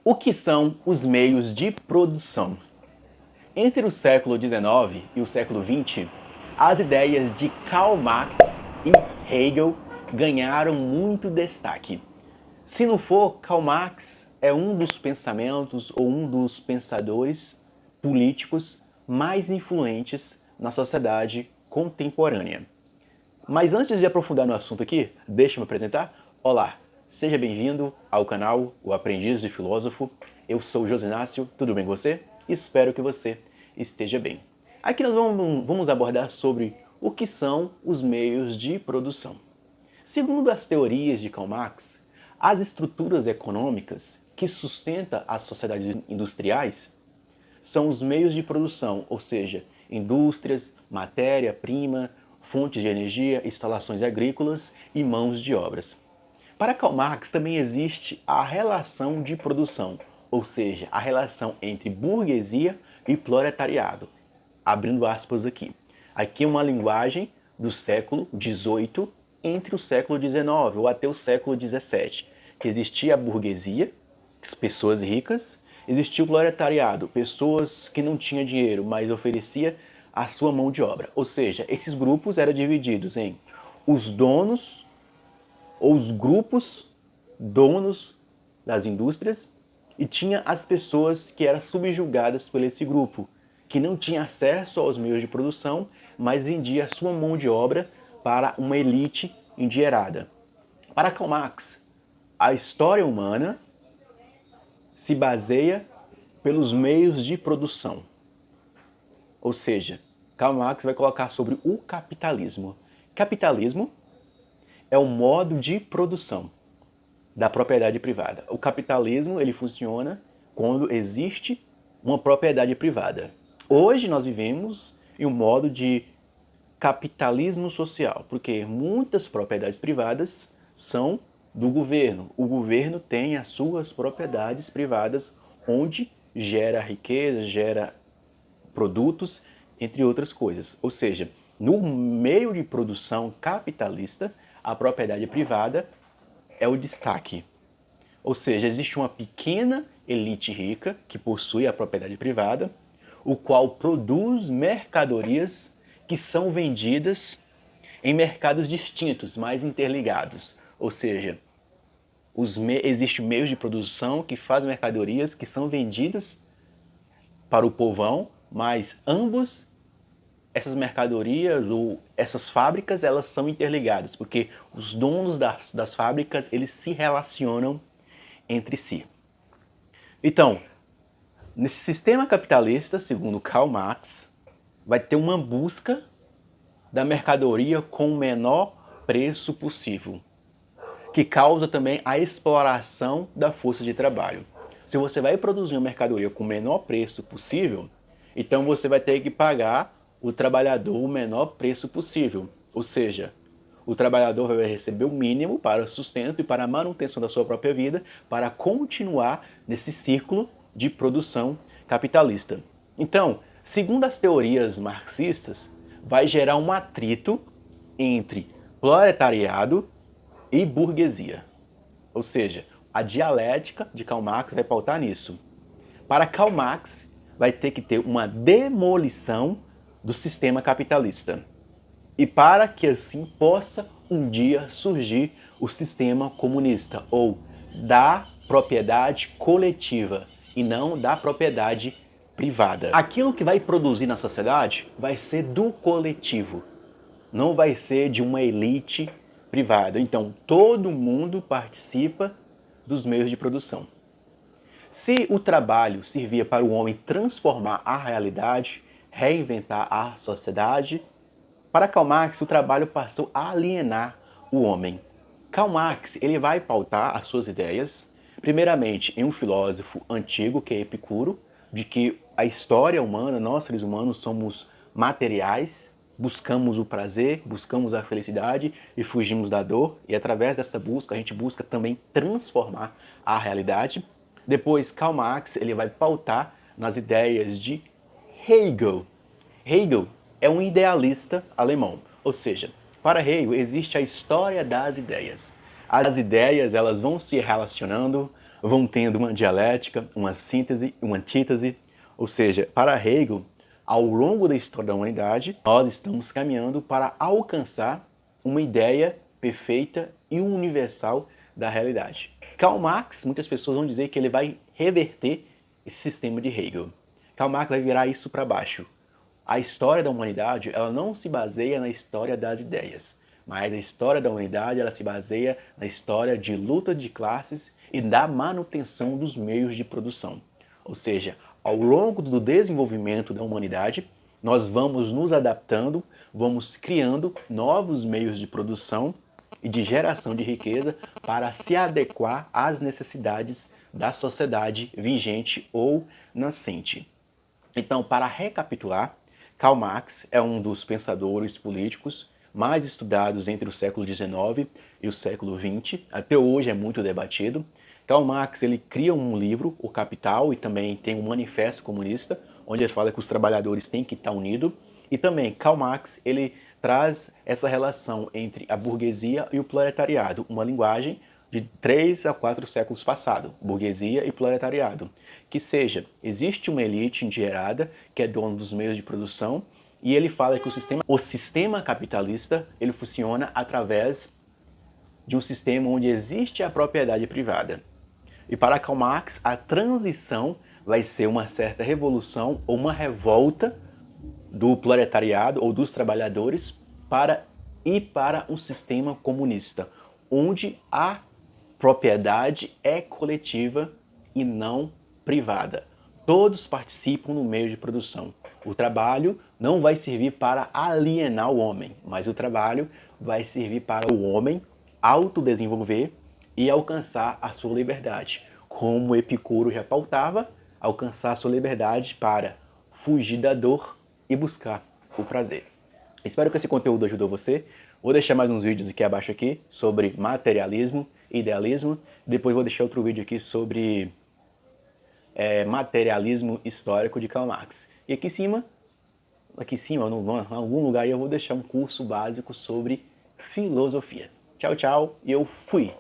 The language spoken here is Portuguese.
O que são os meios de produção? Entre o século XIX e o século XX, as ideias de Karl Marx e Hegel ganharam muito destaque. Se não for, Karl Marx é um dos pensamentos ou um dos pensadores políticos mais influentes na sociedade contemporânea. Mas antes de aprofundar no assunto aqui, deixa eu me apresentar. Olá, seja bem-vindo ao canal O Aprendiz de Filósofo. Eu sou o Josinácio, tudo bem com você? Espero que você esteja bem. Aqui nós vamos abordar sobre o que são os meios de produção. Segundo as teorias de Karl Marx, as estruturas econômicas que sustentam as sociedades industriais são os meios de produção, ou seja, indústrias, matéria-prima, fontes de energia, instalações agrícolas e mãos de obras. Para Karl Marx também existe a relação de produção, ou seja, a relação entre burguesia e proletariado. Abrindo aspas aqui. Aqui é uma linguagem do século XVIII entre o século XIX ou até o século XVII, que existia a burguesia, pessoas ricas, existia o proletariado, pessoas que não tinham dinheiro, mas oferecia a sua mão de obra. Ou seja, esses grupos eram divididos em os donos ou os grupos donos das indústrias e tinha as pessoas que eram subjugadas por esse grupo, que não tinha acesso aos meios de produção, mas vendia a sua mão de obra para uma elite endinheirada. Para Karl Marx, a história humana se baseia pelos meios de produção. Ou seja, Karl Marx vai colocar sobre o capitalismo. Capitalismo é o modo de produção da propriedade privada. O capitalismo ele funciona quando existe uma propriedade privada. Hoje nós vivemos em um modo de capitalismo social, porque muitas propriedades privadas são do governo. O governo tem as suas propriedades privadas onde gera riqueza, gera produtos, entre outras coisas. Ou seja, no meio de produção capitalista, a propriedade privada é o destaque. Ou seja, existe uma pequena elite rica que possui a propriedade privada, o qual produz mercadorias que são vendidas em mercados distintos, mais interligados. Ou seja, existem meios de produção que fazem mercadorias que são vendidas para o povão, mas essas mercadorias ou essas fábricas, elas são interligadas, porque os donos das fábricas, eles se relacionam entre si. Então, nesse sistema capitalista, segundo Karl Marx, vai ter uma busca da mercadoria com o menor preço possível, que causa também a exploração da força de trabalho. Se você vai produzir uma mercadoria com o menor preço possível, então você vai ter que pagar o trabalhador o menor preço possível. Ou seja, o trabalhador vai receber o mínimo para o sustento e para a manutenção da sua própria vida, para continuar nesse ciclo de produção capitalista. Então, segundo as teorias marxistas, vai gerar um atrito entre proletariado e burguesia. Ou seja, a dialética de Karl Marx vai pautar nisso. Para Karl Marx, vai ter que ter uma demolição do sistema capitalista. E para que assim possa um dia surgir o sistema comunista, ou da propriedade coletiva e não da propriedade privada. Aquilo que vai produzir na sociedade vai ser do coletivo, não vai ser de uma elite privada. Então todo mundo participa dos meios de produção. Se o trabalho servia para o homem transformar a realidade, reinventar a sociedade, para Karl Marx o trabalho passou a alienar o homem. Karl Marx ele vai pautar as suas ideias, primeiramente em um filósofo antigo, que é Epicuro, de que a história humana, nós seres humanos somos materiais, buscamos o prazer, buscamos a felicidade e fugimos da dor, e através dessa busca a gente busca também transformar a realidade. Depois Karl Marx ele vai pautar nas ideias de Hegel. Hegel é um idealista alemão, ou seja, para Hegel existe a história das ideias. As ideias elas vão se relacionando, vão tendo uma dialética, uma síntese, uma antítese. Ou seja, para Hegel, ao longo da história da humanidade, nós estamos caminhando para alcançar uma ideia perfeita e universal da realidade. Karl Marx, muitas pessoas vão dizer que ele vai reverter esse sistema de Hegel. Karl Marx vai virar isso para baixo. A história da humanidade, ela não se baseia na história das ideias, mas a história da humanidade, ela se baseia na história de luta de classes e da manutenção dos meios de produção. Ou seja, ao longo do desenvolvimento da humanidade, nós vamos nos adaptando, vamos criando novos meios de produção e de geração de riqueza para se adequar às necessidades da sociedade vigente ou nascente. Então, para recapitular, Karl Marx é um dos pensadores políticos mais estudados entre o século XIX e o século XX. Até hoje é muito debatido. Karl Marx ele cria um livro, O Capital, e também tem um Manifesto Comunista, onde ele fala que os trabalhadores têm que estar unidos. E também Karl Marx ele traz essa relação entre a burguesia e o proletariado, uma linguagem de 3 a 4 séculos passados, burguesia e proletariado. Que seja, existe uma elite endinheirada que é dona dos meios de produção e ele fala que o sistema capitalista ele funciona através de um sistema onde existe a propriedade privada. E para Karl Marx, a transição vai ser uma certa revolução ou uma revolta do proletariado ou dos trabalhadores para ir para um sistema comunista, onde a propriedade é coletiva e não privada. Todos participam no meio de produção. O trabalho não vai servir para alienar o homem, mas o trabalho vai servir para o homem autodesenvolver e alcançar a sua liberdade. Como Epicuro já pautava, alcançar a sua liberdade para fugir da dor e buscar o prazer. Espero que esse conteúdo ajudou você. Vou deixar mais uns vídeos aqui abaixo aqui sobre materialismo, idealismo. Depois vou deixar outro vídeo aqui sobre materialismo histórico de Karl Marx. E aqui em cima, em algum lugar, eu vou deixar um curso básico sobre filosofia. Tchau, tchau, e eu fui!